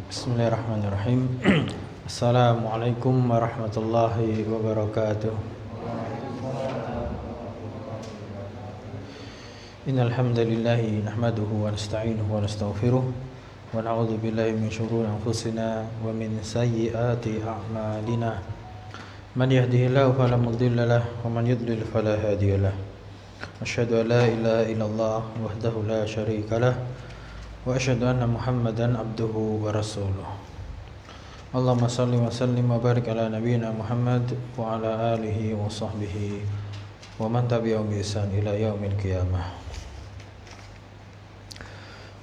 Bismillahirrahmanirrahim. Assalamualaikum warahmatullahi wabarakatuh. Innal hamdalillah nahmaduhu wa nasta'inuhu wa nastaghfiruh wa na'udzu billahi min shururi anfusina wa min sayyiati a'malina. Man yahdihillahu fala mudilla lahu wa man yudlil fala hadiya lahu. Asyhadu an la ilaha illallah wahdahu la syarika lahu wa asyhadu anna Muhammadan abduhu wa rasuluh. Allahumma salli wa sallim wa barik ala nabiyyina Muhammad wa ala alihi wa sahbihi wa man tabi'ahum bi ihsan ila yaumil qiyamah.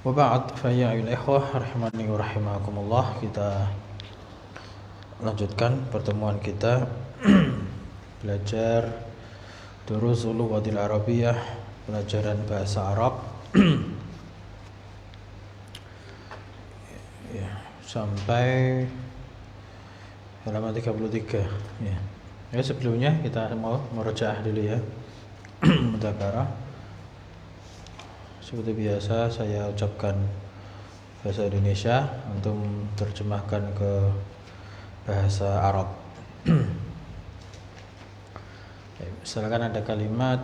Wa ba'd, fa ya ayyuhal ikhwah rahimani wa rahimakumullah. Kita lanjutkan pertemuan kita belajar Durusul Lughatil Arabiyyah, pelajaran bahasa Arab. Sampai halaman 33 ya. Sebelumnya kita mau merujaah dulu ya. Mudzakarah. Seperti biasa saya ucapkan bahasa Indonesia untuk terjemahkan ke bahasa Arab. Misalkan ada kalimat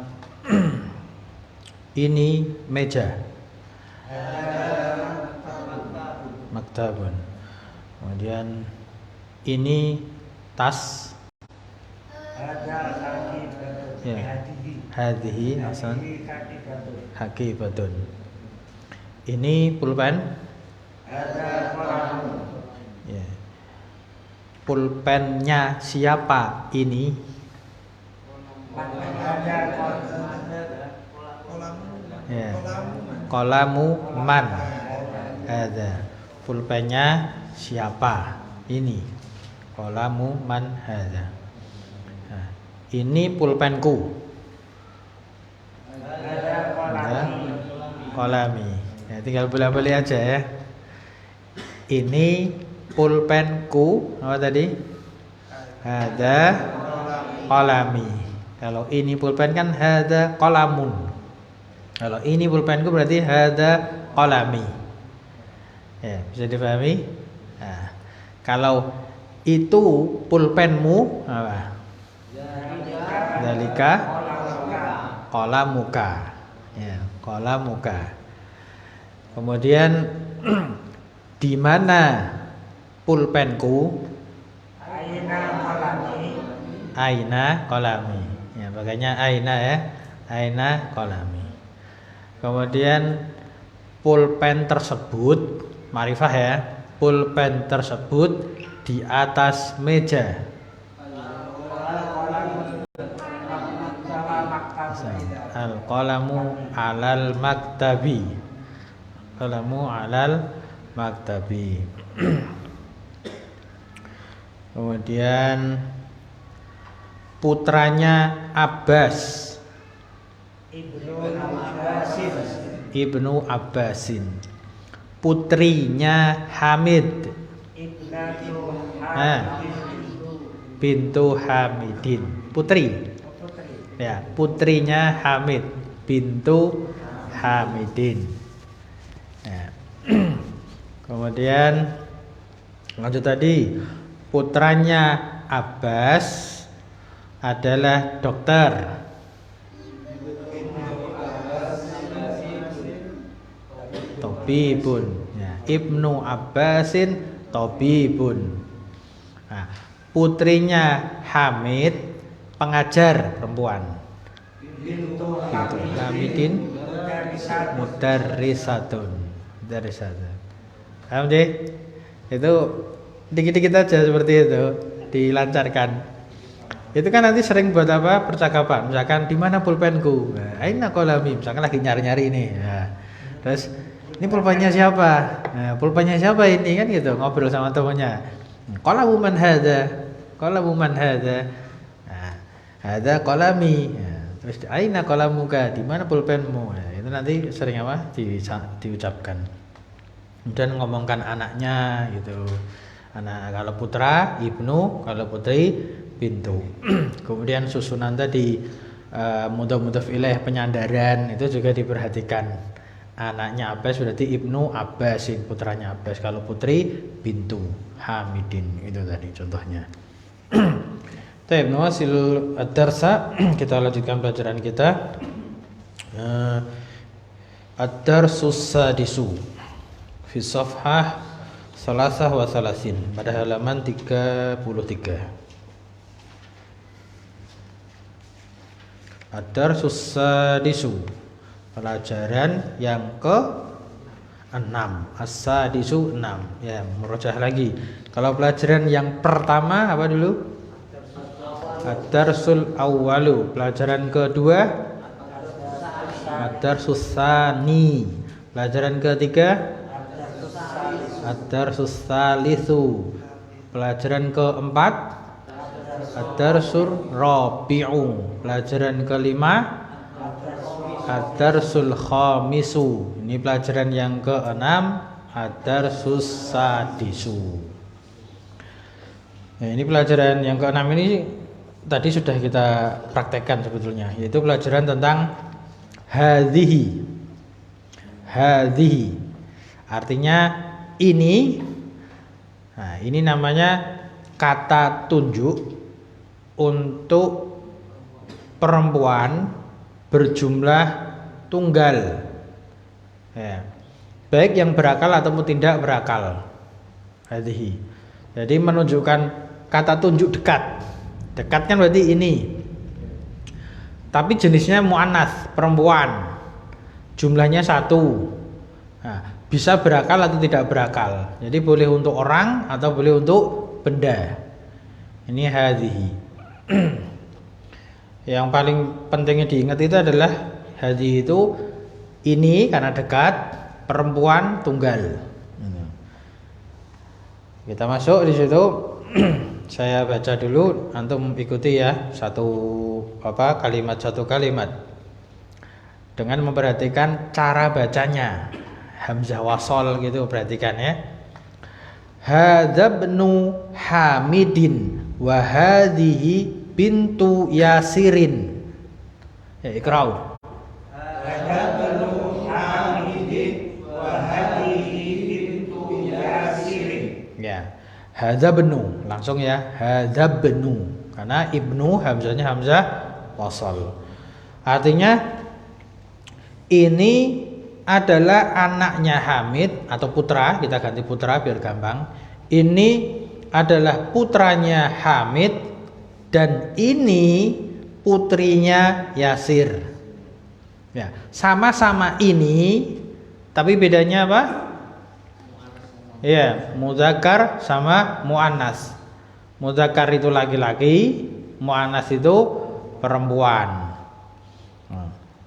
ini meja, maktabun. Kemudian ini tas, ya, hadhihi hasan hakibatun. Ini pulpen, ya. Pulpennya siapa ini? Ya. Qalamu man hadza. Pulpennya siapa ini? Qalamu man hadza. Nah, ini pulpenku. Qalami. Ya, tinggal boleh-boleh aja ya. Ini pulpenku. Apa tadi? Hadza qalami. Kalau ini pulpen kan hadza qalamun. Kalau ini pulpenku berarti hadza qalami. Ya, bisa dipahami? Nah, kalau itu pulpenmu apa? Dzalika qalamuka. Ya, qalamuka. Kemudian di mana pulpenku? Aina qalami. Ya, makanya aina ya. Aina qalami. Kemudian pulpen tersebut, ma'rifah ya. Pulpen tersebut di atas meja. Al-qalamu 'alal maktabi. Qalamu 'alal maktabi. Kemudian putranya Abbas, Ibnu Abbasin. Putrinya Hamid, bintu Hamidin. Putri. Ya, putrinya Hamid, bintu Hamidin. Ya. Kemudian lanjut tadi, putranya Abbas adalah dokter. Tobibun. Ya, Ibnu Abbasin Tobibun. Nah, putrinya Hamid pengajar perempuan. Bintu Hamidin mudarrisatun. Mudarrisatun. Paham deh? Itu dikit-dikit aja seperti itu, dilancarkan. Itu kan nanti sering buat apa? Percakapan. Misalkan di mana pulpenku? Nah, aina qalami. Misalkan lagi nyari-nyari ini. Nah, terus ini pulpennya siapa? Nah, pulpennya siapa ini kan gitu, ngobrol sama temannya. Qalamu man hadza? Qalamu man hadza? Nah, hadza qalami. Nah, terus aina qalamuka? Di mana pulpenmu? Nah, itu nanti sering apa? Diucapkan. Kemudian ngomongkan anaknya gitu. Anak kalau putra ibnu, kalau putri bintu. Kemudian susunan tadi mudhaf ilaih penyandaran itu juga diperhatikan. Anaknya Abbas berarti Ibnu Abbasin, putranya Abbas. Kalau putri bintu Hamidin, itu tadi contohnya. Baik, nuwasil ad-darsa. Kita lanjutkan pelajaran kita. Ad-darsus sadisu fi safhah salasah wa salasin, pada halaman 33. Ad-darsus sadisu, pelajaran yang ke-6. As-sadisu 6. Ya, merojah lagi. Kalau pelajaran yang pertama apa dulu? Ad-darsul awwalu. Pelajaran kedua Ad-darsus tsani. Pelajaran ketiga Ad-darsus tsalitsu. Pelajaran keempat Ad-darsul rabi'u. Pelajaran kelima Ad-darsul khamisu. Ini pelajaran yang keenam, Ad-darsus sadisu. Nah, ini pelajaran yang keenam ini tadi sudah kita praktekkan sebetulnya, yaitu pelajaran tentang hadhihi. Hadhihi artinya ini. Nah, ini namanya kata tunjuk untuk perempuan berjumlah tunggal, ya, baik yang berakal ataupun tidak berakal. Hadhihi, jadi menunjukkan kata tunjuk dekat. Dekat kan berarti ini, tapi jenisnya muannas, perempuan, jumlahnya 1. Nah, bisa berakal atau tidak berakal. Jadi boleh untuk orang atau boleh untuk benda. Ini hadhihi. Yang paling pentingnya diingat itu adalah hadhihi itu ini karena dekat, perempuan tunggal. Kita masuk di situ. Saya baca dulu, antum ikuti ya, kalimat satu kalimat dengan memperhatikan cara bacanya. Hamzah wasol gitu, perhatikan ya. Hadza ibnu Hamidin wa hadhihi bintu Yasirin. Ya, ikrau. Hadza ibnu Hamidin wa hadhihi bintu Yasirin. Ya. Hadza ibnu, langsung ya. Hadza ibnu. Karena ibnu hamzahnya hamzah wasal. Artinya ini adalah anaknya Hamid atau putra, kita ganti putra biar gampang. Ini adalah putranya Hamid dan ini putrinya Yasir. Ya, sama-sama ini, tapi bedanya apa? Ya, muzakkar sama muannas. Muzakkar itu laki-laki, muannas itu perempuan.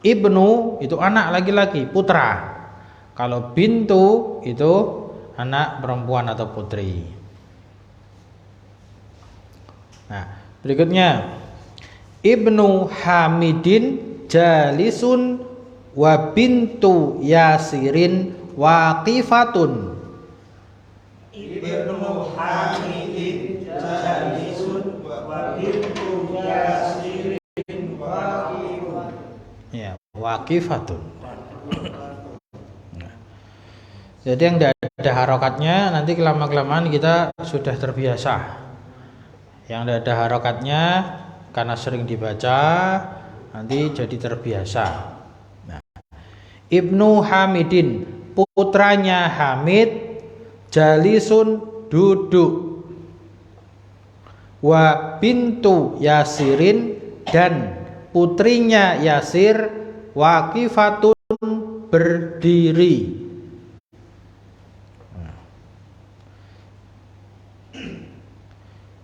Ibnu itu anak laki-laki, putra. Kalau bintu itu anak perempuan atau putri. Nah, berikutnya Ibnu Hamidin jalisun wa bintu Yasirin waqifatun. Ibnu Hamidin jalisun wa bintu Yasirin waqifatun. Ya, waqifatun. Jadi yang tidak ada harokatnya nanti kelama-kelamaan kita sudah terbiasa. Yang tidak ada harokatnya karena sering dibaca nanti jadi terbiasa. Nah, Ibnu Hamidin, putranya Hamid, jalisun duduk, wa bintu Yasirin dan putrinya Yasir waqifatun berdiri.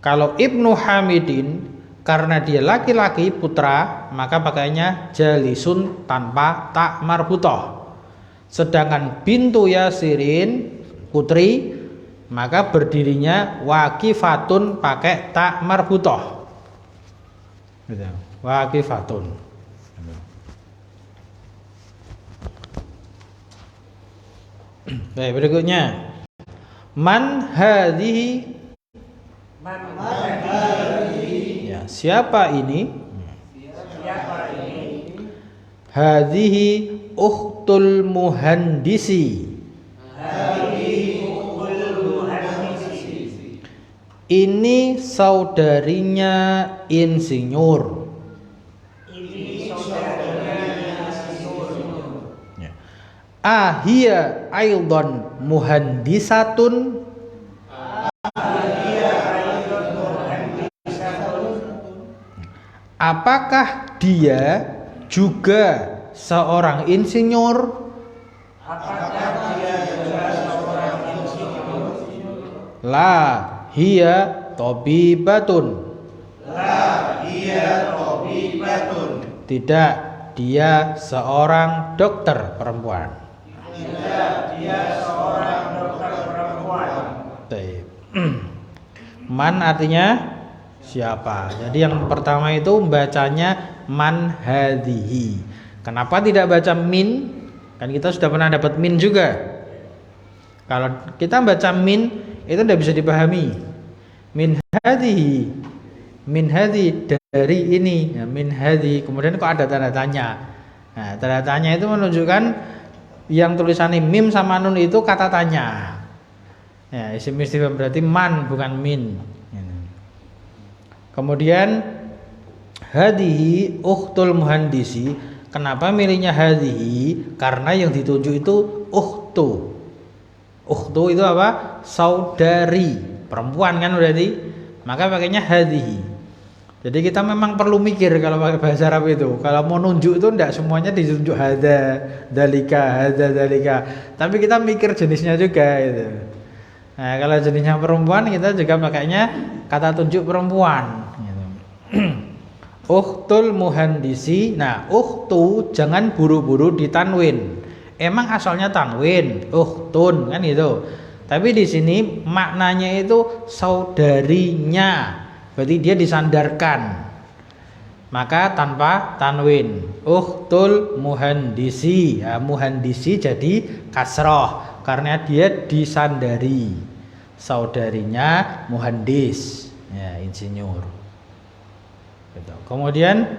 Kalau Ibnu Hamidin karena dia laki-laki putra maka pakainya jalisun tanpa tak marbutoh. Sedangkan bintu Yasirin putri maka berdirinya waqifatun pakai tak marbutoh. Gitu. Waqifatun. Baik, berikutnya man hadhihi. Ya, siapa ini? Hadhihi ukhtu ukhtul muhandisi. Hadhihi ukhtul muhandisi. Ini saudarinya insinyur. Ini saudaranya insinyur. Ya. Ahia aidan muhandisatun. Apakah dia juga seorang insinyur? Apakah dia juga seorang insinyur? La hiya tabibatun. La hiya tabibatun. Tidak, dia seorang dokter perempuan. Tidak, dia seorang dokter perempuan. Baik. Man artinya siapa? Jadi yang pertama itu bacanya man hadhihi. Kenapa tidak baca min? Kan kita sudah pernah dapat min juga. Kalau kita baca min itu tidak bisa dipahami. Min hadhihi. Min hadhi dari ini. Nah, min hadhi. Kemudian kok ada tanda tanya. Nah, tanda tanya itu menunjukkan yang tulisannya mim sama nun itu kata tanya. Ya, isim istifham berarti man bukan min. Kemudian hadhihi ukhtul muhandisi. Kenapa milihnya hadhihi? Karena yang ditunjuk itu ukhtu. Ukhtu itu apa? Saudari, perempuan kan berarti. Maka pakainya hadhihi. Jadi kita memang perlu mikir kalau pakai bahasa Arab itu. Kalau mau nunjuk itu tidak semuanya ditunjuk hada, dalika, tapi kita mikir jenisnya juga itu. Nah, kalau jenisnya perempuan kita juga pakainya kata tunjuk perempuan gitu. Ukhtul muhandisi. Nah, ukhtu jangan buru-buru ditanwin. Emang asalnya tanwin, ukhtun kan gitu. Tapi di sini maknanya itu saudarinya. Berarti dia disandarkan. Maka tanpa tanwin. Ukhtul muhandisi. Ya, muhandisi jadi kasroh karena dia disandari. Saudarinya muhandis, ya insinyur. Gitu. Kemudian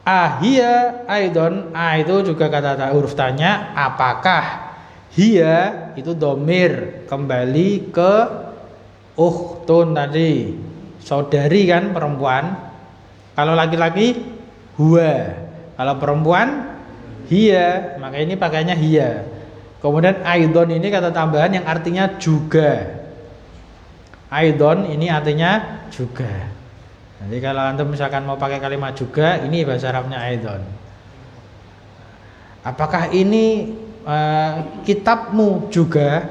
ahia aidon, itu juga kata huruf tanya. Apakah? Hiya itu domir kembali ke ukhtun tadi, saudari kan perempuan. Kalau laki-laki huwa, kalau perempuan hiya, maka ini pakainya hiya. Kemudian aidon ini kata tambahan yang artinya juga. Aidon ini artinya juga. Jadi kalau antum misalkan mau pakai kalimat juga, ini bahasa Arabnya aidon. Apakah ini kitabmu juga?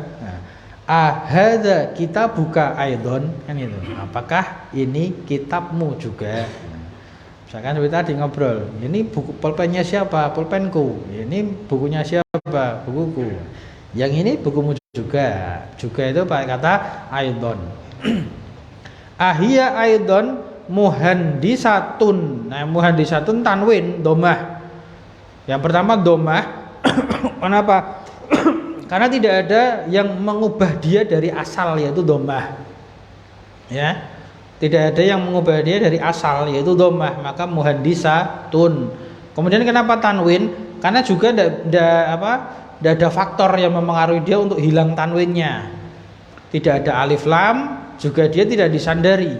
Hadza kitabuka aidon, kan itu. Apakah ini kitabmu juga? Misalkan seperti tadi ngobrol, ini buku pulpennya siapa? Pulpenku. Ini bukunya siapa? Bukuku. Yang ini bukumu juga. Juga itu pakai kata aidon. Ahia aidon muhandisatun. Nah, muhandisatun tanwin domah. Yang pertama domah. Kenapa? Karena tidak ada yang mengubah dia dari asal yaitu domah. Ya. Tidak ada yang mengubah dia dari asal yaitu domah, maka muhandisatun. Kemudian kenapa tanwin? Karena juga tidak ada faktor yang mempengaruhi dia untuk hilang tanwinnya. Tidak ada alif lam, juga dia tidak disandari.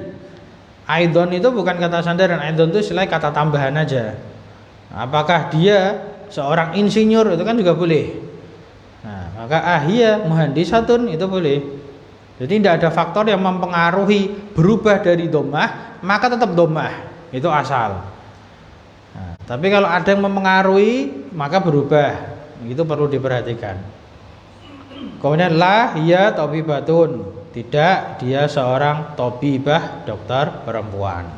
Aidon itu bukan kata sandaran, aidon itu selain kata tambahan aja. Apakah dia seorang insinyur, itu kan juga boleh. Nah, maka ahia muhandisatun itu boleh. Jadi tidak ada faktor yang mempengaruhi berubah dari domah, maka tetap domah, itu asal. Nah, tapi kalau ada yang mempengaruhi, maka berubah, itu perlu diperhatikan. Kemudian la hiya tabibatun, tidak dia seorang tabibah, dokter perempuan.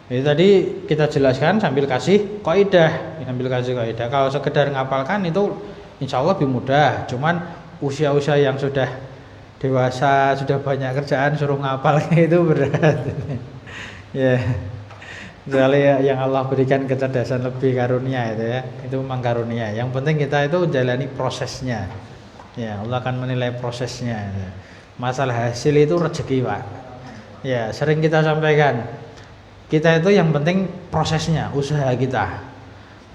Jadi tadi kita jelaskan sambil kasih kaidah. Kalau sekedar ngapalkan itu insya Allah lebih mudah. Cuman usia-usia yang sudah dewasa, sudah banyak kerjaan, suruh ngapal itu berat. Ya, soalnya yang Allah berikan kecerdasan lebih karunia itu ya, itu memang karunia. Yang penting kita itu jalani prosesnya. Ya, Allah akan menilai prosesnya. Masalah hasil itu rezeki, Pak. Ya, sering kita sampaikan. Kita itu yang penting prosesnya, usaha kita.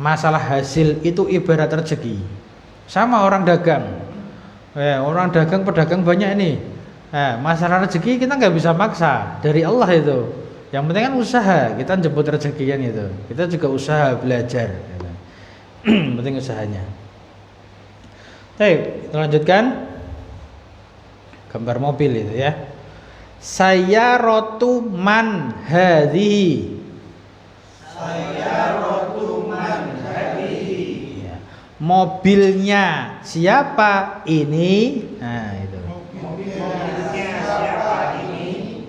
Masalah hasil itu ibarat rezeki. Sama orang dagang. Orang dagang, pedagang banyak ini. Masalah rezeki kita nggak bisa maksa, dari Allah itu. Yang penting kan usaha, kita jemput rezeki kan itu. Kita juga usaha belajar. Penting usahanya. Baik, kita lanjutkan. Gambar mobil itu ya. Sayyaratu man hadhihi. Sayyaratu man hadhihi. Ya. Mobilnya siapa ini? Nah, itu. Mobilnya siapa ini?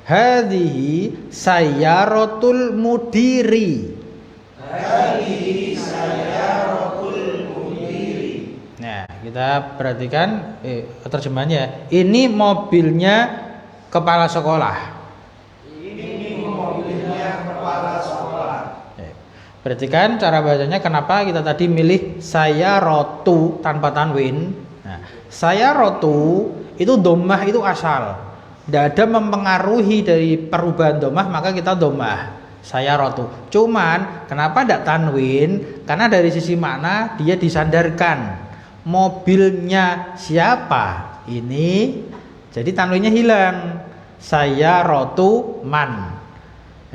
Hadhihi sayyaratul mudiri. Hadhihi sayyaratul mudiri. Nah, kita perhatikan terjemahannya. Ini mobilnya kepala sekolah. Ini mobilnya kepala sekolah. Perhatikan cara bacanya, kenapa kita tadi milih sayyaratu tanpa tanwin. Nah, sayyaratu itu dhammah itu asal. Tidak ada mempengaruhi dari perubahan dhammah, maka kita dhammah sayyaratu. Cuman kenapa tidak tanwin? Karena dari sisi makna dia disandarkan. Mobilnya siapa? Ini jadi tanwinnya hilang. Sayyaratu man.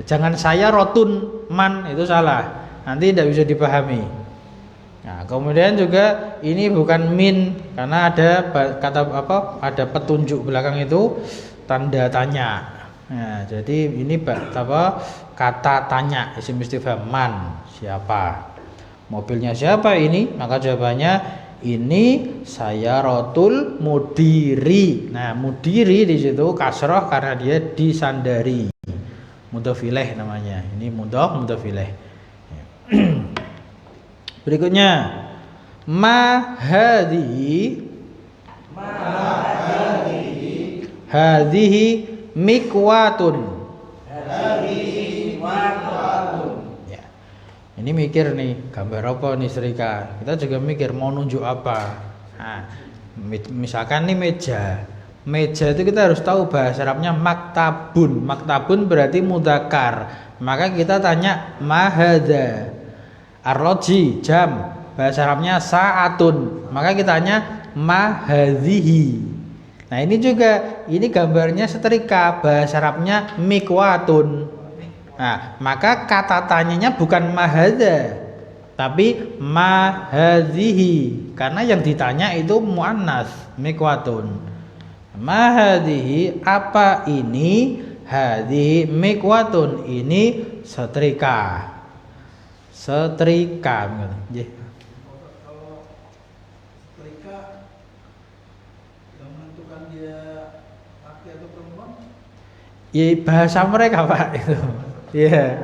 Jangan sayyaratun man, itu salah. Nanti tidak bisa dipahami. Nah, kemudian juga ini bukan min karena ada kata apa? Ada petunjuk belakang itu tanda tanya. Nah, jadi ini apa? Kata tanya, isim istifham man, siapa? Mobilnya siapa ini? Maka jawabannya ini sayyaratul mudiri. Nah, mudiri di situ kasroh karena dia disandari. Mudhof ilaih namanya. Ini mudhof ilaih. Berikutnya ma hadhihi. Hadhihi mikwatun. Ya. Ini mikir nih, gambar apa nih Serika? Kita juga mikir mau nunjuk apa. Nah, misalkan nih meja. Meja itu kita harus tahu bahasa Arabnya maktabun. Maktabun berarti mudzakkar. Maka kita tanya mahadza. Arroji jam. Bahasa Arabnya saatun. Maka kita tanya mahadhihi. Nah, ini juga, ini gambarnya setrika. Bahasa Arabnya mikwatun. Nah, maka kata tanyanya bukan mahadza, tapi mahadhihi. Karena yang ditanya itu muannas, mikwatun. Mahadhihi, apa ini? Hadhihi mikwatun, ini setrika. Setrika. Nggih. Kalau setrika yang menentukan dia laki atau perempuan? Ya, bahasa mereka Pak itu. Iya.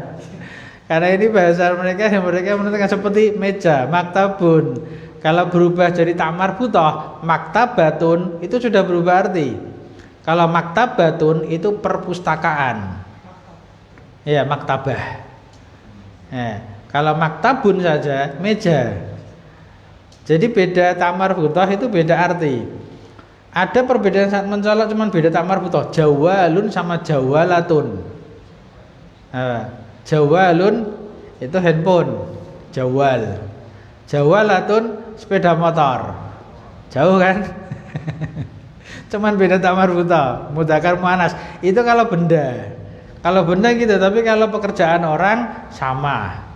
Karena ini bahasa mereka yang mereka menentukan seperti meja, maktabun. Kalau berubah jadi tamar butoh, maktabatun itu sudah berubah arti. Kalau maktabatun itu perpustakaan. Ya, maktabah. Kalau maktabun saja meja. Jadi beda tamar butoh itu beda arti. Ada perbedaan saat mencolok, cuman beda tamar butoh. Jawalun sama jawalatun. Jawalun itu handphone, jawal. Jawalatun sepeda motor. Jauh kan? Cuman beda tamar buta, mudzakkar muannas. Itu kalau benda. Kalau benda gitu, tapi kalau pekerjaan orang sama.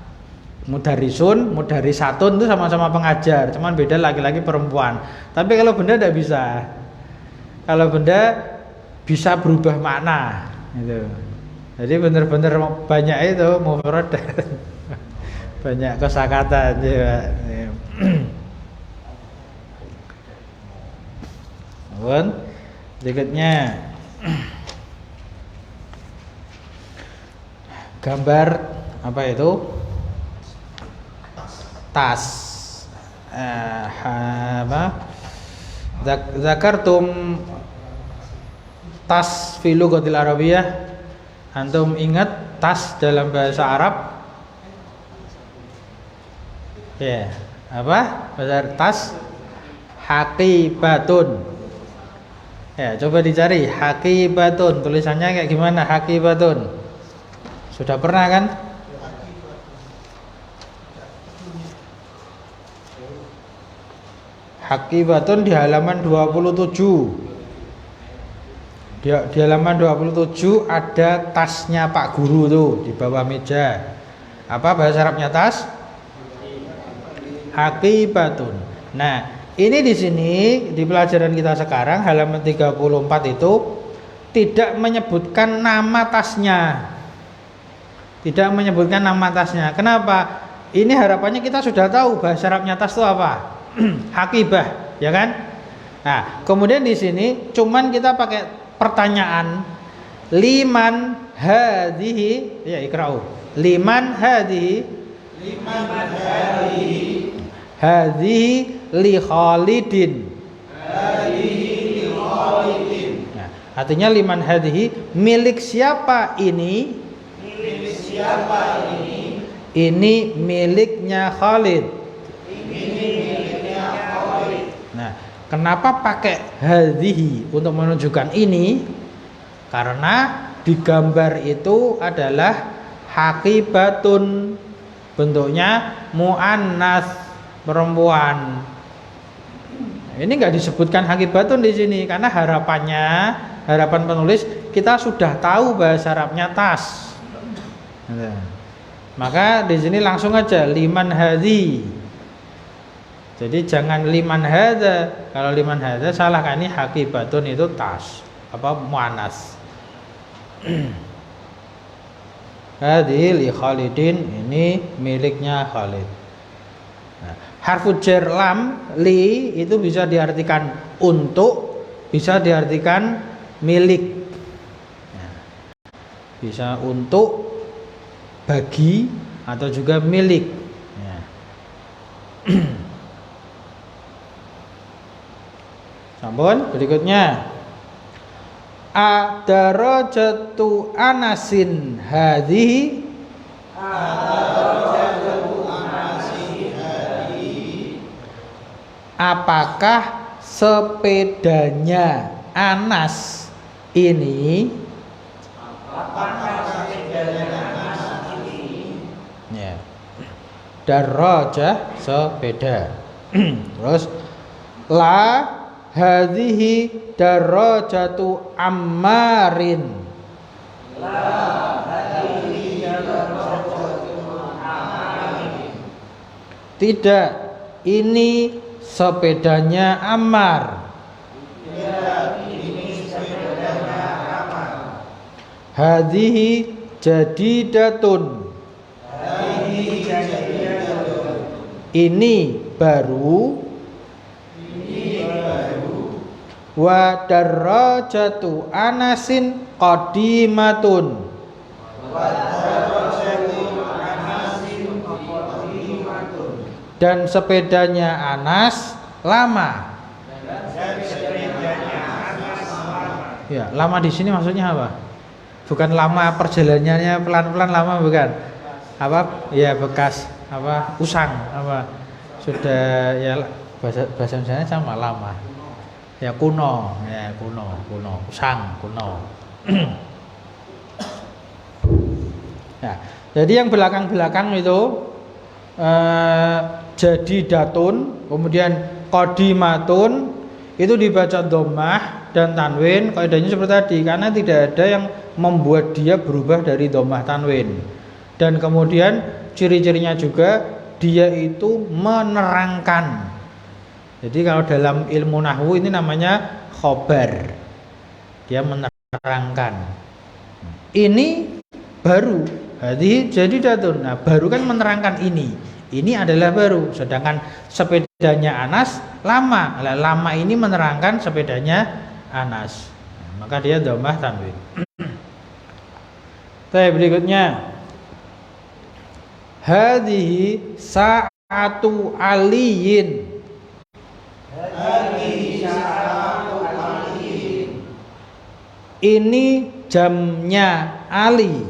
Mudarisun, mudarisatun itu sama-sama pengajar, cuman beda laki-laki perempuan. Tapi kalau benda tidak bisa. Kalau benda bisa berubah makna gitu. Jadi benar-benar banyak itu mufrad banyak kosakata juga. Berikutnya gambar apa itu? Tas. Zakartum tas fi lughatil arabiyyah. Antum ingat tas dalam bahasa Arab? Ya, apa? Bahasa tas haqibatun. Ya, coba dicari haqibatun. Tulisannya kayak gimana haqibatun? Sudah pernah kan? Hakibatun di halaman 27. Di halaman 27 ada tasnya Pak Guru tuh di bawah meja. Apa bahasa Arabnya tas? Hakibatun. Nah, ini di sini di pelajaran kita sekarang halaman 34 itu tidak menyebutkan nama tasnya. Tidak menyebutkan nama tasnya. Kenapa? Ini harapannya kita sudah tahu bahasa Arabnya tas itu apa? Hakibah, ya kan? Nah, kemudian di sini cuman kita pakai pertanyaan liman hadhihi, ya ikra'u. Liman hadhihi? Liman hadhihi? Hadhihi li Khalidin. Hadhihi li Khalidin. Nah, artinya liman hadhihi, milik siapa ini? Milik siapa ini? Ini miliknya Khalid. Nah, kenapa pakai hadhihi untuk menunjukkan ini? Karena di gambar itu adalah hakibatun, bentuknya muannas, perempuan. Ini nggak disebutkan hakibatun di sini karena harapan penulis kita sudah tahu bahasa Arabnya tas. Nah, maka di sini langsung aja liman hadhi. Jadi jangan liman hadza. Kalau liman hadza salah, kan ini hakibatun itu tas apa muannas. Hadhi li Khalidin, ini miliknya Khalid. Nah, harfu jar lam li itu bisa diartikan untuk, bisa diartikan milik. Nah, bisa untuk, bagi, atau juga milik. Nah. Sampun, berikutnya adarajatu anasin hadhihi. Adarajatu anasin hadhihi. Apakah sepedanya Anas ini? Apakah sepedanya Anas ini? Ya. Darajah sepeda. Terus la hadhihi darajatu Ammarin. La hadhihi darajatu Ammarin. Tidak, ini sepedanya Ammar. Tidak, ini sepedanya Ammar. Hadhihi jadidatun. Hadhihi jadidatun. Ini baru. Wa darajatu Anasin qadimatun. Dan sepedanya Anas lama. Ya, lama di sini maksudnya apa? Bukan lama perjalanannya pelan-pelan, lama bukan? Apa? Ya bekas apa? Usang apa? Sudah ya bahasa Indonesianya sama lama. Ya kuno, usang, kuno. Ya, jadi yang belakang-belakang itu jadi datun, kemudian qadimatun itu dibaca dhammah dan tanwin. Kaidahnya seperti tadi, karena tidak ada yang membuat dia berubah dari dhammah tanwin. Dan kemudian ciri-cirinya juga dia itu menerangkan. Jadi kalau dalam ilmu nahwu ini namanya khobar. Dia menerangkan. Ini baru. Hadhihi jadidatun. Nah, baru kan menerangkan ini. Ini adalah baru. Sedangkan sepedanya Anas lama. Nah, lama ini menerangkan sepedanya Anas. Nah, maka dia dhammah tanwin. Berikutnya. Hadhihi sa'atu aliyin. Ini jamnya Ali.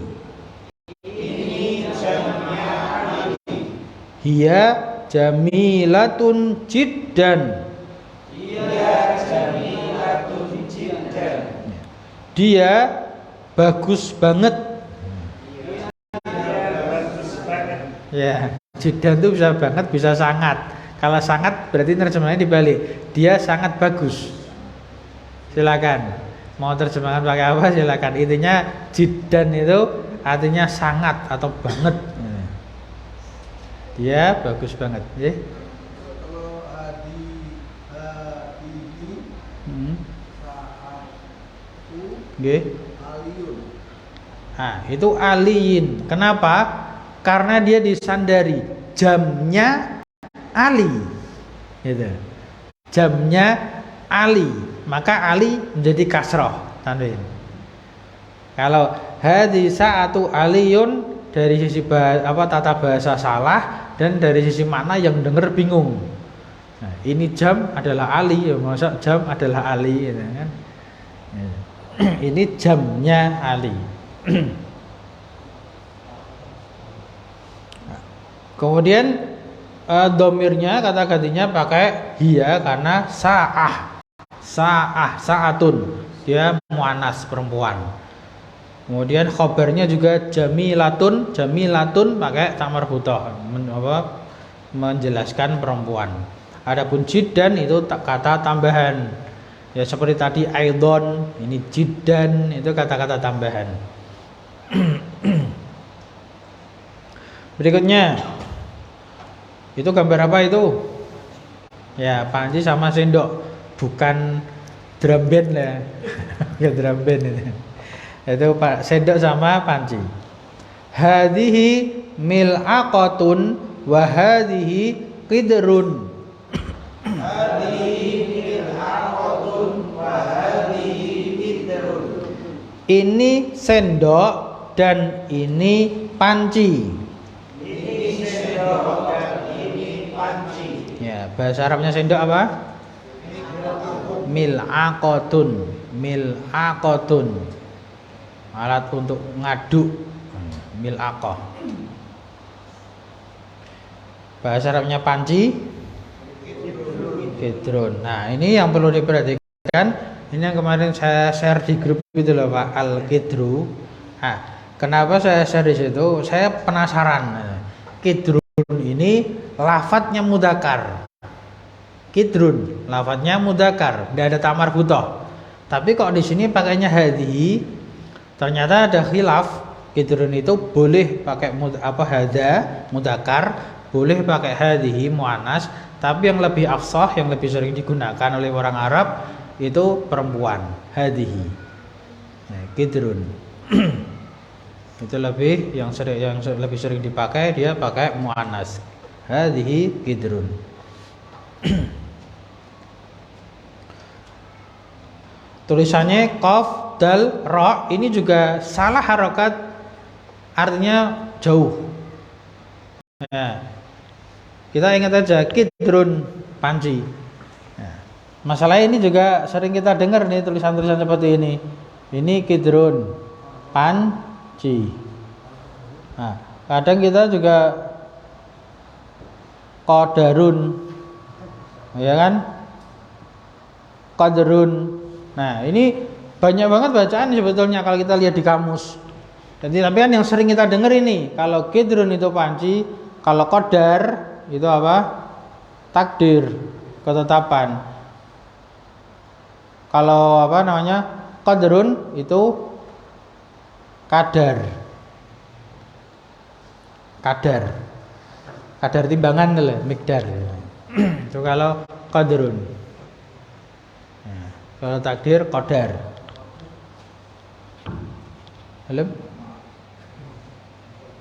Hiya jamilatun jiddan. Dia bagus banget. Ya, jiddan itu bisa banget, bisa sangat. Kalau sangat berarti terjemahannya dibalik. Dia sangat bagus. Silakan. Mau terjemahan pakai apa silakan. Intinya jiddan itu artinya sangat atau banget. Dia bagus banget, ya. Kalau hadi ini saatu Nggih. aliyun. Nah, itu aliyin. Kenapa? Karena dia disandari jamnya Ali. Gitu. Jamnya Ali, maka Ali menjadi kasroh tanwin. Kalau hadis saatu aliyun dari sisi tata bahasa salah dan dari sisi makna yang dengar bingung. Nah, ini jam adalah Ali, ya masa jam adalah Ali, gitu kan? Ini jamnya Ali. Kemudian domirnya kata gantinya pakai hiya karena saatun dia muannas perempuan. Kemudian khobarnya juga jamilatun pakai ta marbutah menjelaskan perempuan. Adapun jiddan itu kata tambahan. Ya seperti tadi aidon, ini jiddan itu kata-kata tambahan. Berikutnya itu gambar apa itu? Ya, panci sama sendok, bukan drum band lah. Ya drum band itu. Itu Pak sendok sama panci. Hadhihi mil'aqatun wa hadhihi qidrun. Hadhihi mil'aqatun wa hadhihi qidrun. Ini sendok dan ini panci. Ini sendok dan ini panci. Ya, bahasa Arabnya sendok apa? Mil'aqatun. Alat untuk ngaduk. Mil'aqah. Bahasa Arabnya panci. Qidrun. Nah, ini yang perlu diperhatikan. Ini yang kemarin saya share di grup itu loh Pak, Al-Qidru. Nah, kenapa saya share di situ? Saya penasaran. Qidrun ini lafadznya mudzakkar. Qidrun, lafadznya mudzakkar, tidak ada ta marbutah. Tapi kok di sini pakainya hadhi? Ternyata ada khilaf. Qidrun itu boleh pakai hada mudzakkar, boleh pakai hadhihi muannas, tapi yang lebih afshah, yang lebih sering digunakan oleh orang Arab itu perempuan, hadhihi. Nah, qidrun. Itu lebih yang lebih sering dipakai, dia pakai muannas. Hadhihi qidrun. Tulisannya qaf dal ra ini juga salah harokat, artinya jauh. Nah, kita ingat aja qidrun panci. Nah, masalah ini juga sering kita dengar nih tulisan-tulisan seperti ini. Ini qidrun panci. Nah, kadang kita juga qadarun, ya kan? Qadrun. Nah, ini banyak banget bacaan sebetulnya kalau kita lihat di kamus. Jadi tapi kan yang sering kita dengar ini, kalau qidrun itu panci, kalau qadar itu apa? Takdir, ketetapan. Kalau apa namanya? Qadrun itu kadar. Kadar timbangan tuh, mikdar. Itu kalau qadrun. Nah, kalau takdir qadar. Halo?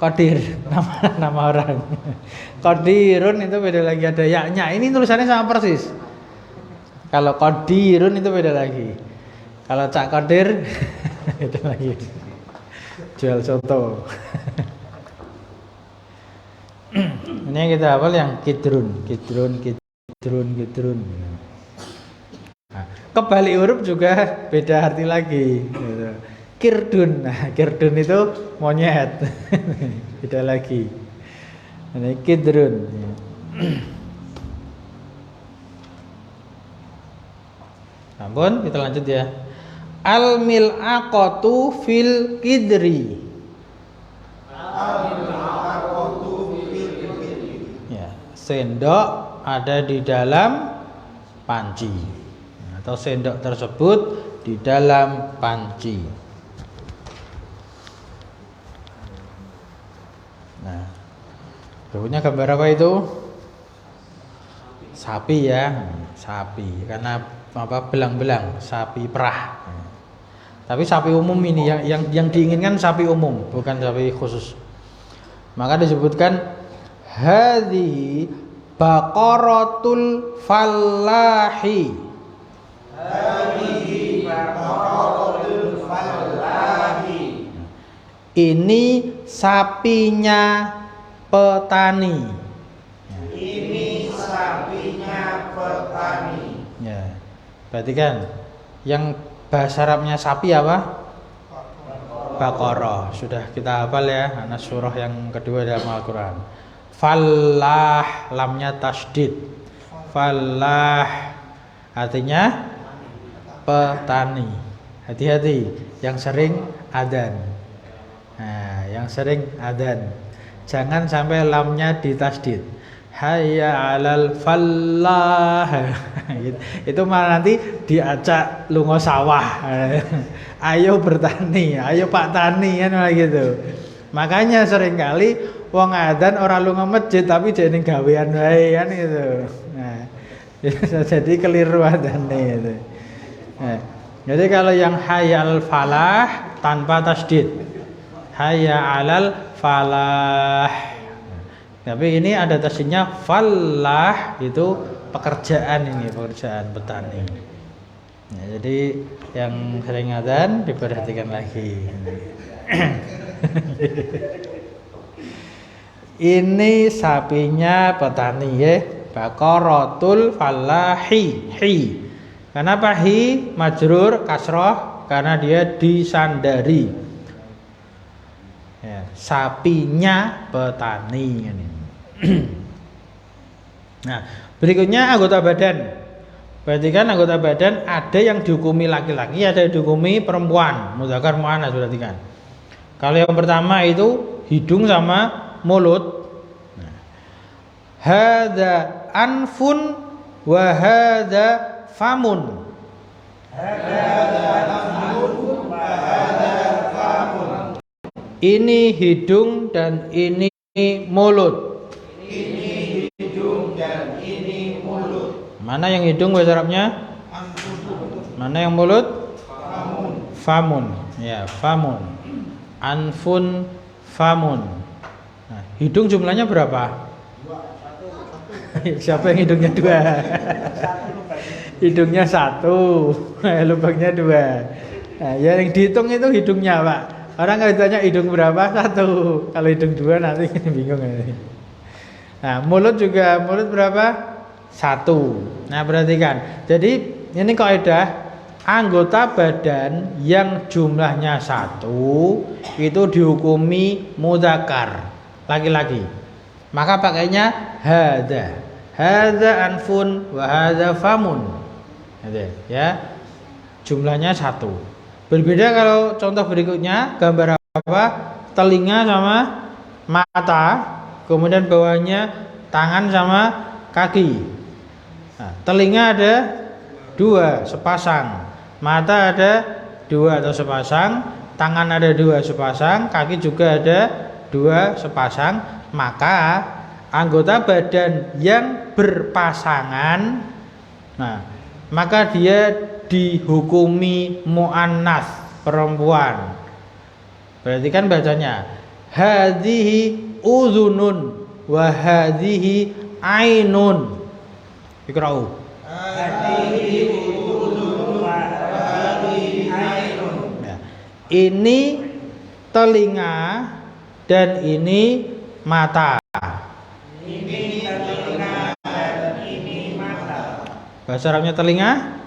Qadir, nama orang. Qadirun itu beda lagi, ada yaknya. Ini tulisannya sama persis. Kalau qadirun itu beda lagi. Kalau Cak Qadir itu lagi. Jual soto. Ini yang kita hafal yang qidrun. Nah, kebalik huruf juga beda arti lagi. Gitu. Kirdun, nah kirdun itu monyet, beda lagi. Ini qidrun. Ampun, kita lanjut ya. Al mil'aqatu fil qidri. Ya, sendok ada di dalam panci, atau sendok tersebut di dalam panci. Nah, berikutnya gambar apa itu? Sapi ya, sapi. Karena apa? Belang-belang, sapi perah. Tapi sapi umum ini yang diinginkan sapi umum, bukan sapi khusus. Maka disebutkan hadhihi baqaratul fallahi. Hadhihi baqaratul fallahi. Ini sapinya petani. Ini sapinya petani. Ya. Berarti kan yang bahasa Arabnya sapi apa? Baqarah. Sudah kita hafal ya, anak surah yang kedua dalam Al-Qur'an. Fallah, lamnya tasdid. Fallah artinya petani. Hati-hati yang sering adzan. Nah, yang sering adzan. Jangan sampai lamnya ditasdid. Hayya 'alal fallah. Itu malah nanti diacak lunga sawah. Ayo bertani, ayo Pak Tani kan gitu. Makanya seringkali wong adzan ora lunga masjid tapi jeneng gawean wae kan gitu. Nah, jadi keliru adzane itu. Nah, jadi kalau yang hayya 'alal falah tanpa tasdid. Hayya 'alal falah. Tapi ini ada tasdidnya falah, itu pekerjaan, ini pekerjaan petani. Nah, jadi yang sering adzan diperhatikan lagi. Ini sapinya petani ya, baqaratul fallahi. Hi. Kenapa hi majrur kasroh? Karena dia disandari. Ya, sapinya petani ini. Nah, berikutnya anggota badan. Berarti kan anggota badan ada yang dihukumi laki-laki, ada yang dihukumi perempuan. Mudzakkar muannats berarti kan. Kalau yang pertama itu hidung sama mulut. Nah, hadza anfun wa hadza famun. Ini hidung dan ini mulut. Ini hidung dan ini mulut. Mana yang hidung bahasa Arabnya? Mana yang mulut? Famun. Ya, famun. Anfun, famun. Nah, hidung jumlahnya berapa? Siapa yang hidungnya 2? Hidungnya 1, lubangnya 2. Nah, ya yang dihitung itu hidungnya, Pak. Orang kalau ditanya hidung berapa? 1. Kalau hidung 2 nanti bingung ini. Nah, mulut juga, mulut berapa? 1. Nah, perhatikan. Jadi ini kaidah, anggota badan yang jumlahnya 1 itu dihukumi mudzakkar, laki-laki. Maka pakainya hadza. Hadza anfun wa hadza famun. Gitu, ya. Jumlahnya 1. Berbeda kalau contoh berikutnya, gambar apa? Telinga sama mata, kemudian bawahnya tangan sama kaki. Nah, telinga ada 2 sepasang, mata ada 2 atau sepasang, tangan ada 2 sepasang, kaki juga ada 2 sepasang. Maka anggota badan yang berpasangan, nah, maka dia dihukumi muannats, perempuan. Berarti kan bacanya hadhihi udzunun wa hadhihi ainun. Iqra'u. Hadhihi udzunun wa hadhihi ainun. Ya. Ini telinga dan ini mata. Ini telinga dan ini mata. Bahasa Arabnya telinga,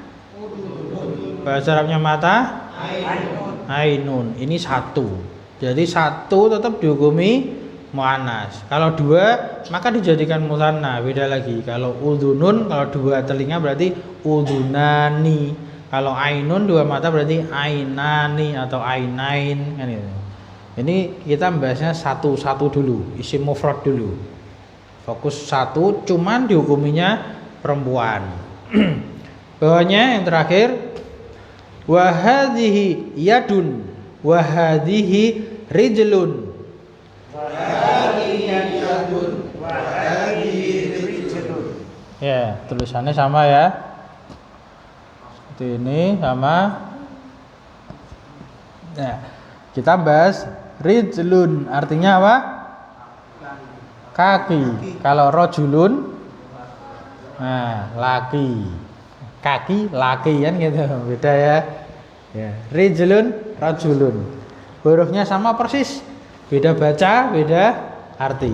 bahasa Arabnya mata, Ainun. ainun. Ini 1. Jadi 1 tetap dihukumi muannats. Kalau 2 maka dijadikan mutsanna, beda lagi. Kalau udzunun, kalau 2 telinga berarti udzunani. Kalau ainun 2 mata berarti ainani atau ainain kan itu. Ini kita membahasnya satu-satu dulu, isim mufrad dulu. Fokus satu, cuman dihukuminya perempuan. Bawahnya yang terakhir, wahadhihi yadun, wahadhihi rijlun. Wahadi yadun, wahadi rijlun. Ya, tulisannya sama ya. Seperti ini sama. Nah, kita bahas rijlun artinya apa? Kaki. Kalau rojulun, nah laki. Kaki laki kan gitu, beda ya. Ya, rijlun rojulun. Hurufnya sama persis, beda baca, beda arti.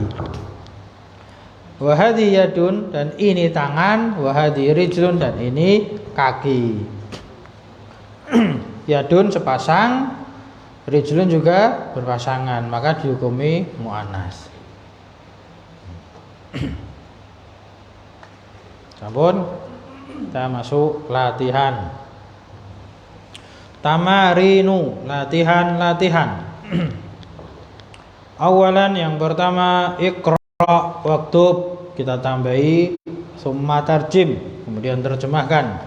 Wahadi yadun, dan ini tangan, wahadi rijlun, dan ini kaki. Yadun sepasang, rijlun juga berpasangan, maka dihukumi mu'annas. Sampun, kita masuk latihan. Tamarinu, latihan. Awalan yang pertama, iqra, waktu kita tambahi summa tarjim, kemudian terjemahkan.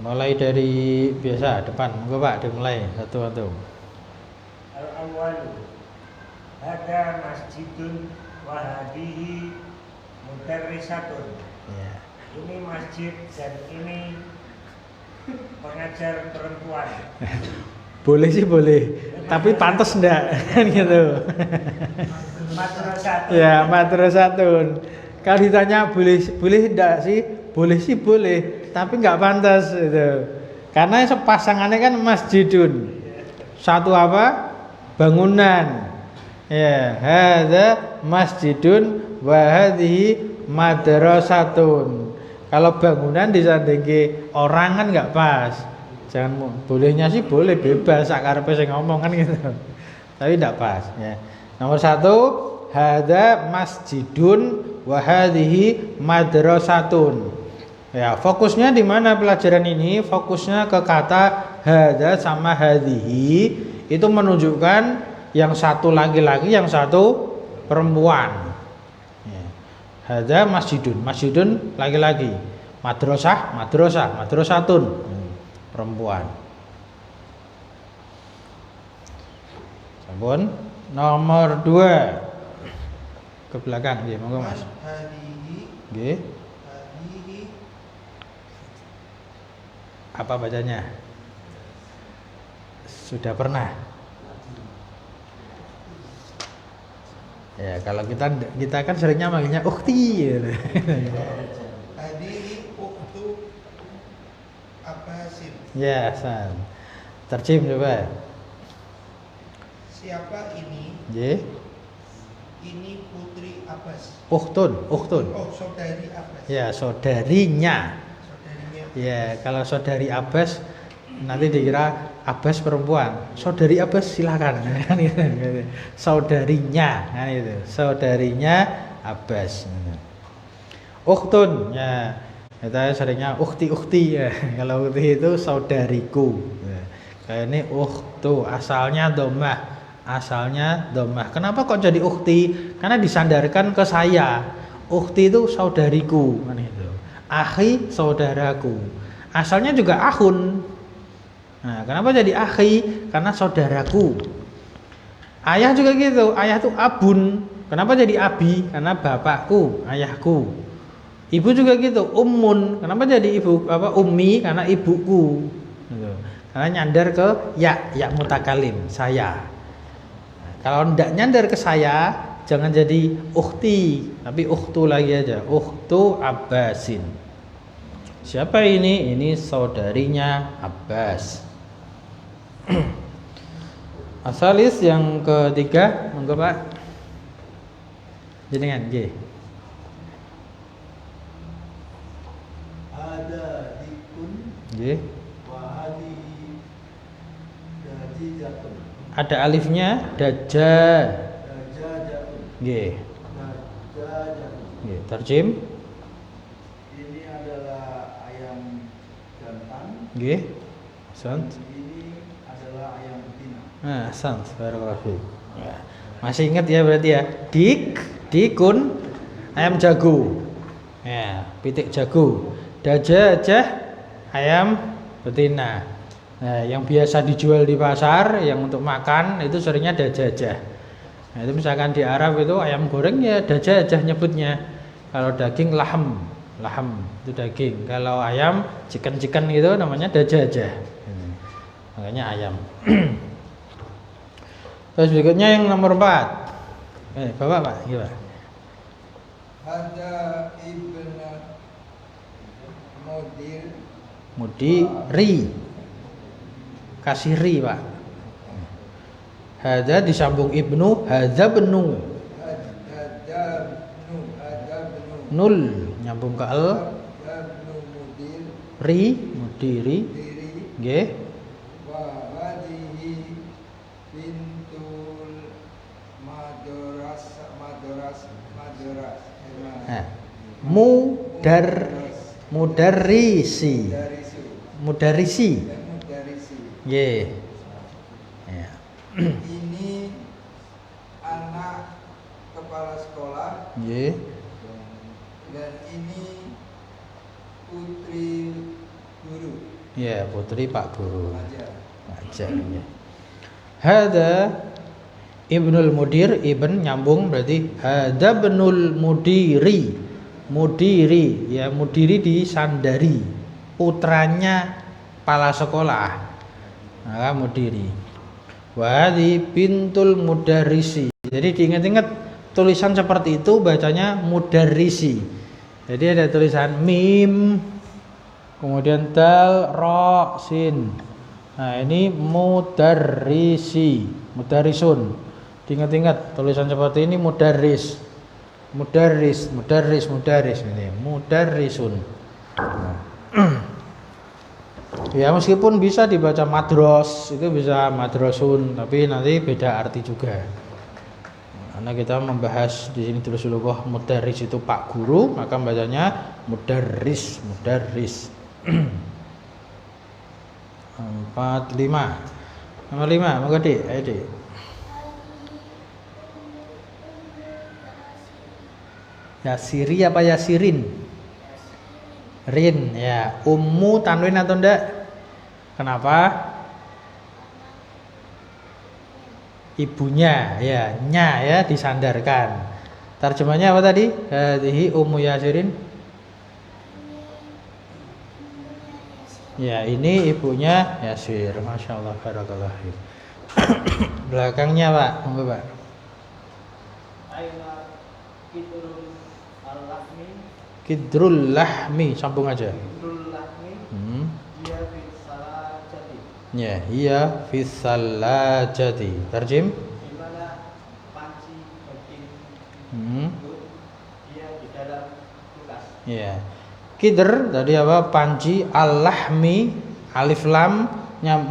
Mulai dari biasa depan, monggo Pak, dimulai satu-satu. Al-awwalu hada masjidun wa hadihi mudarrisatun. Ya. Ini masjid dan ini pengajar perempuan. Boleh sih boleh, tapi pantas enggak kan gitu. Madrasatun. Ya, madrasatun. Kalau ditanya boleh enggak sih? Boleh sih boleh, tapi enggak pantas gitu. Karena pasangannya kan masjidun. Satu apa? Bangunan. Ya, hadza masjidun wa hadhihi madrasatun. Kalau bangunan disandingke orang kan enggak pas. Jangan bolehnya sih boleh, bebas sakarepe sing ngomong kan gitu. Tapi enggak pas ya. Nomor satu, hadza masjidun wa hadhihi madrasatun. Ya, fokusnya di mana pelajaran ini? Fokusnya ke kata hadza sama hadhihi, itu menunjukkan yang satu laki-laki, yang satu perempuan. Ya. Hadza masjidun laki-laki. Madrasatun perempuan. Sampun. Nomor 2 ke belakang, nggih, monggo Mas. Hadihi, Nggih. hadihi, Apa bacanya? Sudah pernah? Ya, kalau kita kan seringnya manggilnya ukhti gitu. hadihi uktu Abbasin. Ya, Hasan. Terjem coba. Siapa ini? Nggih. Ini putri Abbas. Ukhtun. Oh, saudari Abbas. Ya, saudarinya. Saudarinya. Ya, kalau saudari Abbas nanti dikira Abbas perempuan. Saudari Abbas silakan kan gitu. Saudarinya kan itu. Saudarinya Abbas. Ukhtun ya. Kita seringnya ukhti ya. Kalau ukhti itu saudariku. Ya. Kayak ini ukhtu, asalnya dhammah. Kenapa kok jadi ukhti? Karena disandarkan ke saya. Ukhti itu saudariku kan itu. Akhi saudaraku. Asalnya juga akhun. Nah, kenapa jadi akhi? Karena saudaraku. Ayah juga gitu. Ayah itu abun. Kenapa jadi abi? Karena bapakku, ayahku. Ibu juga gitu, ummun. Kenapa jadi ibu ummi? Karena ibuku. Gitu. Karena nyandar ke ya mutakalim, saya. Nah, kalau ndak nyandar ke saya, jangan jadi ukhti, tapi ukhtu lagi aja. Ukhtu Abbasin. Siapa ini? Ini saudarinya Abbas. Asalis yang ketiga, monggo Pak. Jenengan nggih. Ada dikun Nggih. wa hadihi dajijatun. Ada alifnya, daja. Dajajatun. Nggih. Dajajatun. Nggih, terjem. Ini adalah ayam jantan. Nggih. Sant. Ini adalah ayam betina. Nah, sant, barakallahu fiik. Ya. Masih ingat ya berarti ya. Dikun ayam jago. Ya, pitik jago. Dajajah ayam betina. Nah, yang biasa dijual di pasar, yang untuk makan itu seringnya dajajah. Nah, itu misalkan di Arab itu ayam goreng ya dajajah nyebutnya. Kalau daging lahem itu daging. Kalau ayam chicken gitu namanya dajajah. Makanya ayam. Terus berikutnya yang nomor 4. Bapak Pak, gimana? Hada ibn Mudiri. Kasih ri, Pak. Hada disambung ibnu, hadza benu. Nul nyambung ke al. Mudiri. Nggih. Nah, mudarrisi. Nggih. Ya. Ini anak kepala sekolah. Nggih. Dan ini putri guru. Ya, putri Pak Guru. Ajar ya. Hada Ibnul Mudir, ibn nyambung berarti hada benul mudiri. Mudiri, ya mudiri disandari. Putranya kepala sekolah. Maka mudiri. Wadi pintul mudarrisi. Jadi diingat-ingat tulisan seperti itu bacanya mudarrisi. Jadi ada tulisan mim, kemudian dal, ro, sin. Nah ini mudarrisun. Diingat-ingat tulisan seperti ini mudarris ini mudarrisun. Ya meskipun bisa dibaca madros, itu bisa madrosun, tapi nanti beda arti juga. Karena kita membahas di sini tulis dulu mudarris itu Pak Guru, maka bacanya mudarris. 4, 5. Nomor 5, monggo Dik, ayo Dik. Yasiri apa Yasirin? Rin ya. Ummu tanwin atau ndak? Kenapa? Ibunya ya, nya ya disandarkan. Terjemahnya apa tadi? Hadhihi ummu Yasirin. Ya, ini ibunya Yasir. Masya Allah, barakallah. Belakangnya Pak, monggo Pak. Kidrul lahmi, sambung aja. Ya, iya fisalajati. Terjem. Dimana panci daging dia di dalam kulkas. Ya. Kidr tadi apa? Panci al-lahmi, alif lam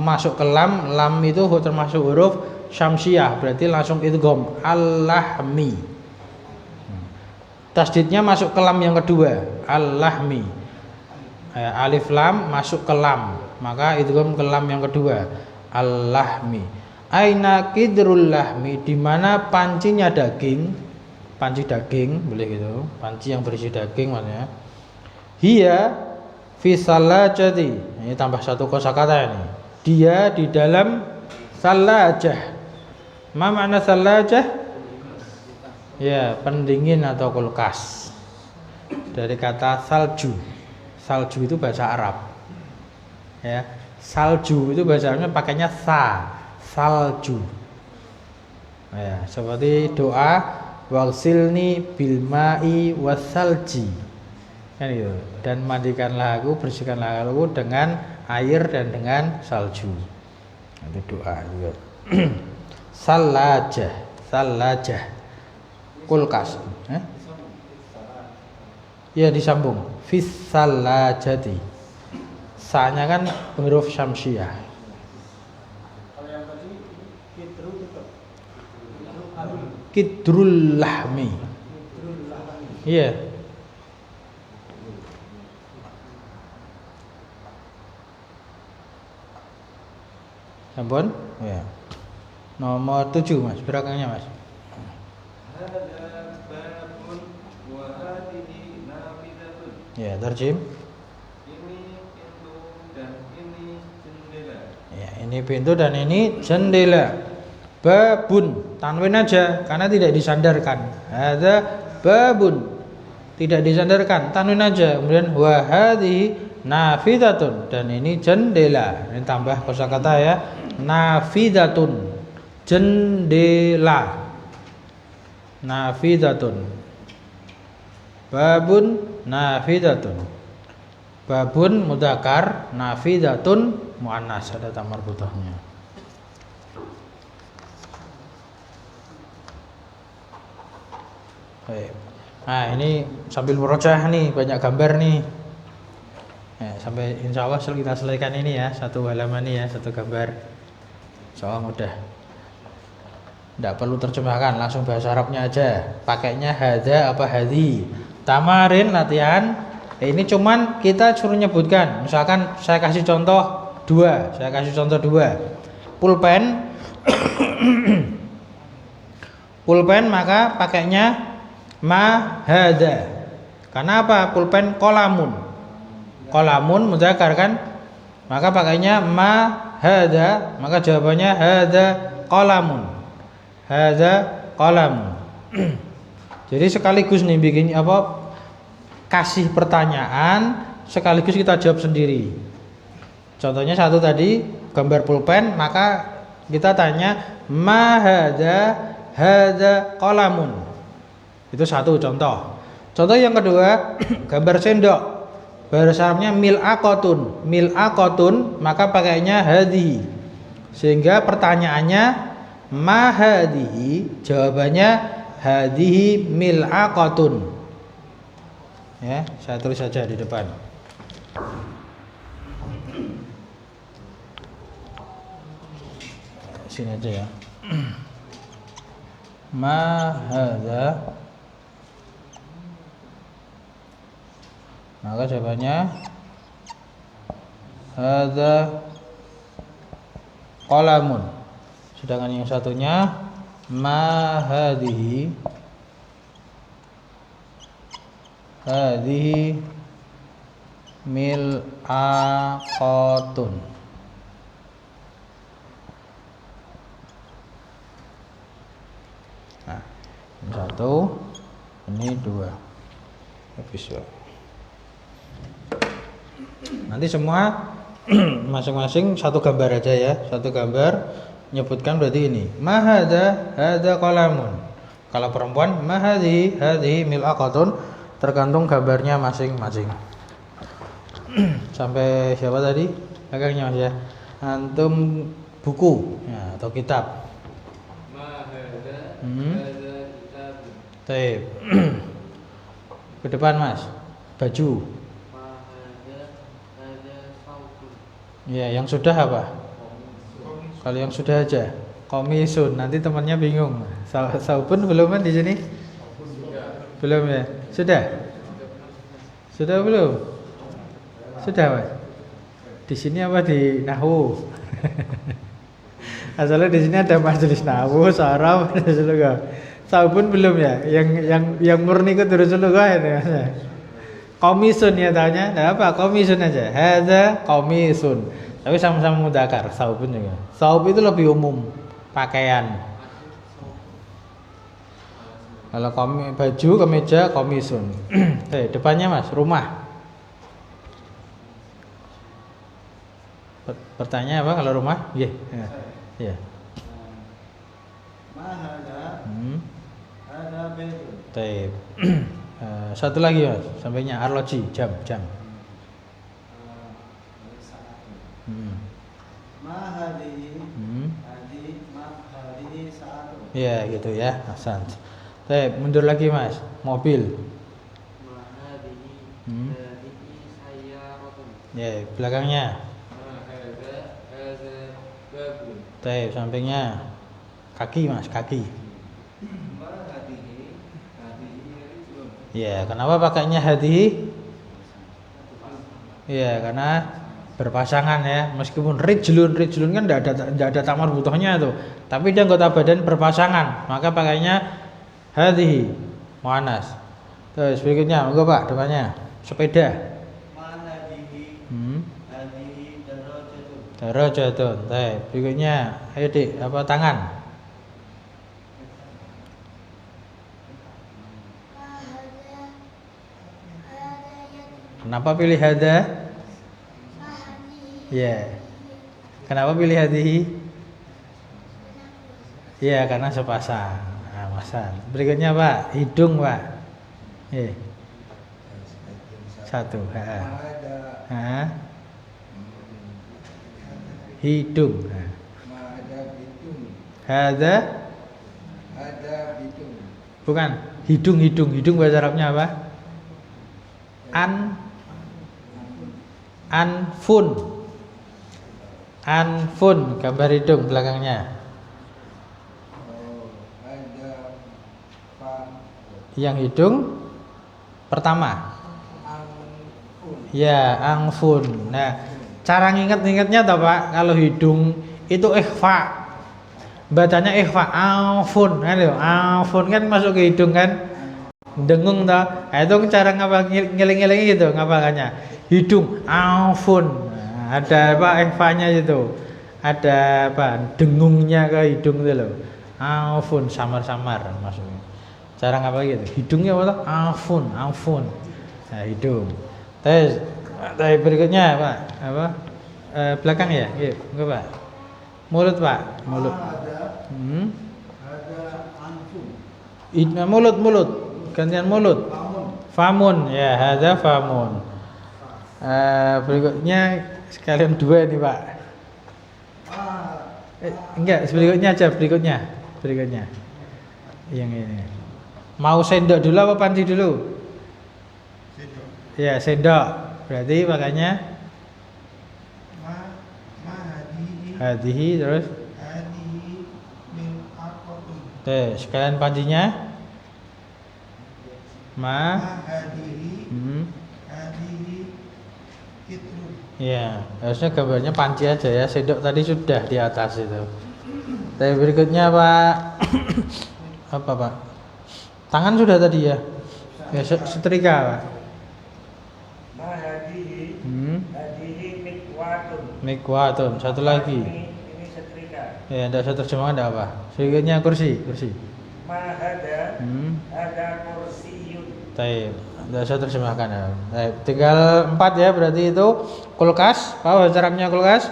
masuk ke lam itu termasuk huruf syamsiah, berarti langsung idgham al-lahmi. Tasdidnya masuk ke lam yang kedua, al-lahmi. Alif lam masuk ke lam, maka idgham ke lam yang kedua, al-lahmi. Aina kidrul lahmi, di mana pancinya daging, panci daging, boleh gitu, panci yang berisi daging maksudnya. Hiya fi salajati. Ini tambah satu kosakata ini. Dia di dalam salajah. Ma makna salajah? Ya, pendingin atau kulkas. Dari kata salju. Salju itu bahasa Arab. Ya, salju itu bahasa Arabnya pakainya salju. Ya, seperti doa wagsilni bil ma'i wasalji. Kan gitu. Dan mandikanlah aku, bersihkanlah aku dengan air dan dengan salju. Itu doa juga. Salajah kulkas. Ya disambung fis salajati. Sa-nya kan huruf syamsiah. Kalau yang tadi kidru tetap Kidrul lahmi. Iya. Sampun? Ya. Nomor 7 Mas, belakangnya Mas. Ya, terjem. Ini pintu dan ini jendela. Ya, ini pintu dan ini jendela. Babun, tanwin aja karena tidak disandarkan. Ada babun, tidak disandarkan, tanwin aja. Kemudian wa hadhihi nafidatun, dan ini jendela. Ini tambah kosakata ya. Nafidatun, jendela. Nafidatun. Babun nafidatun. Babun mudzakkar, nafidatun muannas, ada ta marbutahnya. Baik. Nah, ini sambil merojah nih, banyak gambar nih. Ya, sampai insya Allah kita selesaikan ini ya, satu halaman ini ya, satu gambar. Insya Allah mudah. Tidak perlu terjemahkan, langsung bahasa Arabnya aja. Pakainya hada apa hadi. Tamarin latihan. Ini cuman kita suruh nyebutkan. Misalkan saya kasih contoh dua. Pulpen. Pulpen maka pakainya ma hada. Karena apa? Pulpen kolamun. Kolamun mudzakkar kan? Maka pakainya ma hada. Maka jawabannya hada kolamun. Hada kolamun. Jadi sekaligus nih bikin apa? Kasih pertanyaan sekaligus kita jawab sendiri. Contohnya satu tadi gambar pulpen, maka kita tanya ma hada qalamun. Itu satu contoh. Contoh yang kedua gambar sendok. Bahasa Arabnya mil'aqatun, maka pakainya hadhi. Sehingga pertanyaannya ma hadhihi, jawabannya hadhihi mil'aqatun. Ya, saya tulis saja di depan. Sini aja ya. Ma hadza. Maka jawabannya hadza qalamun. Sedangkan yang satunya ma hadhihi. Hadhihi mil'aqatun. Nah, ini satu, ini dua. Habis ya. Nanti semua masing-masing satu gambar aja ya. Satu gambar nyebutkan berarti ini. Ma hadza qalamun. Kalau perempuan ma hadhihi mil'aqatun. Tergantung gambarnya masing-masing. Sampai siapa tadi? Agaknya Mas ya. Antum buku ya, atau kitab. Baik. Ke depan Mas. Baju. Ya, yang sudah apa? Kalau yang sudah aja. Komisun. Nanti temannya bingung. Saubun belum kan di sini? Belum ya? Sudah? Sudah belum? Sudah Mas? Di sini apa di nahwu? Asalnya di sini ada majelis nahwu, saraf, saubun belum ya? Yang murni itu terus dulu kan ya? Komisun ya tanya, nah apa? Komisun aja. Hadza komisun. Tapi sama-sama mudzakkar, saubun juga. Saub itu lebih umum, pakaian. Kalau baju, kemeja, komisun. Depannya Mas, rumah. Pertanyaan apa kalau rumah? Iya. Iya. Ma hada. Hada baitun. Baik. Satu lagi Mas, sampainya arloji, jam. Ma hadhihi. Hadhihi sa'atun. Iya gitu ya, Hasan. Baik, mundur lagi Mas, mobil. Ya, belakangnya. Baik, sampingnya. Kaki Mas, kaki. Ya, kenapa pakainya hadihi? Ya, karena berpasangan ya. Meskipun rijlun kan tidak ada tamar butuhnya tuh. Tapi dia anggota badan berpasangan, maka pakainya hadhihi muannas. Terus berikutnya, monggo Pak, depannya. Sepeda. Ma hadihi Hmm. hadihi darajatun. Darajatun. Baik, berikutnya ayo Dik, apa tangan? Kenapa pilih hada? Ya. Kenapa pilih hadihi? Ya, karena sepasang. Nah, masal. Berikutnya Pak, hidung Pak. Satu. Ada Hidung. ada bitung. Hada Ada bitung. bukan hidung bahasa Arabnya apa? Anfun gambar hidung belakangnya. Oh, ada pan. Yang hidung pertama. Angfun. Ya, angfun. Nah, cara nginget-ngingetnya toh Pak, kalau hidung itu ikhfa. Bacanya ikhfa, angfun. Kan lho, angfun kan masuk ke hidung kan. Dengung toh. Nah, itu cara ngapal ngiling-ngiling gitu ngapalannya. Hidung angfun. Nah, ada apa ikhfanya itu. Ada apa? Dengungnya ke hidung itu loh. Angfun samar-samar maksudnya. Cara ngapal gitu. Hidungnya apa toh? Angfun. Nah, hidung. Tes berikutnya Pak, apa? Belakang ya? Iya, enggak Pak. Mulut Pak, mulut. Ada anfun. Mulut. Gantian mulut. Famun, ya, ada famun. Berikutnya sekalian dua nih Pak. Enggak, berikutnya. Yang ini. Mau sendok dulu apa panci dulu? Ya, sendok. Berarti makanya hadihi terus. Oke, sekalian pancinya. Ya, harusnya gambarnya panci aja ya. Sendok tadi sudah di atas itu. Tapi berikutnya Pak. Apa Pak? Tangan sudah tadi ya. Ya, setrika Pak. Ma hadihi hadihi mikwatun. Mikwatun. Satu lagi. Ini setrika. Ya, ada satu terjemahan ada apa? Berikutnya kursi. Ma hada ada kursiyun. Baik, tidak saya terjemahkan ya. Baik, tinggal 4 ya, berarti itu kulkas. Apa bahasa Arabnya kulkas?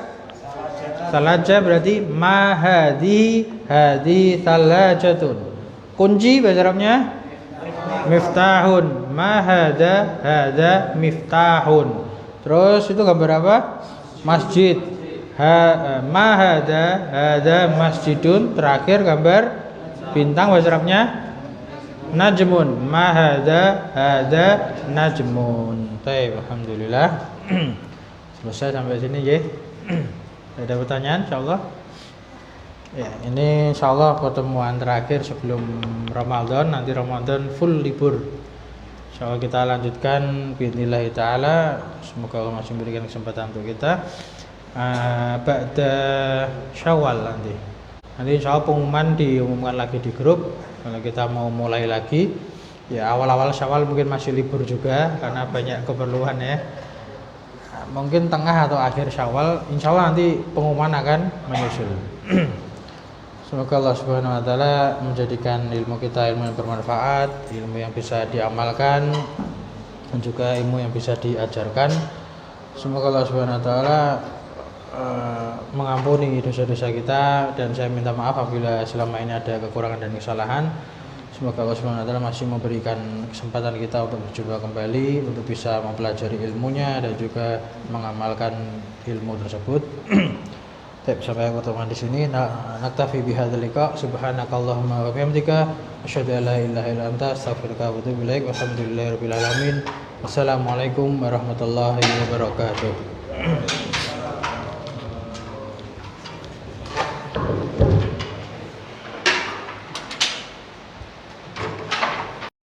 Salaja berarti mahadi hadi salajatun. Kunci bahasa Arabnya miftahun. Mahada hada miftahun. Terus itu gambar apa? Masjid. Mahada hada masjidun. Terakhir gambar bintang bahasa Arabnya najmun. Mahada hada najmun. Baik, alhamdulillah. Selesai sampai sini ya. Ada pertanyaan insyaallah? Ya, ini insyaallah pertemuan terakhir sebelum Ramadan. Nanti Ramadan full libur. Insyaallah kita lanjutkan bismillah taala. Semoga Allah masih memberikan kesempatan untuk kita. Ba'da Syawal nanti. Nanti insyaallah pengumuman diumumkan lagi di grup kalau kita mau mulai lagi. Ya, awal-awal Syawal mungkin masih libur juga karena banyak keperluan ya. Mungkin tengah atau akhir Syawal insyaallah nanti pengumuman akan menyusul. Semoga Allah Subhanahu wa taala menjadikan ilmu kita ilmu yang bermanfaat, ilmu yang bisa diamalkan dan juga ilmu yang bisa diajarkan. Semoga Allah Subhanahu wa taala mengampuni dosa-dosa kita, dan saya minta maaf apabila selama ini ada kekurangan dan kesalahan. Semoga Allah Subhanahu wa taala masih memberikan kesempatan kita untuk berjumpa kembali, untuk bisa mempelajari ilmunya dan juga mengamalkan ilmu tersebut. Sampai pertemuan di sini. Naktafi bihadzal liqa. Subhanakallahumma wa bihamdika asyhadu an la ilaha illa anta astaghfiruka wa atubu ilaik. Walhamdulillahirabbil alamin. Wassalamualaikum warahmatullahi wabarakatuh.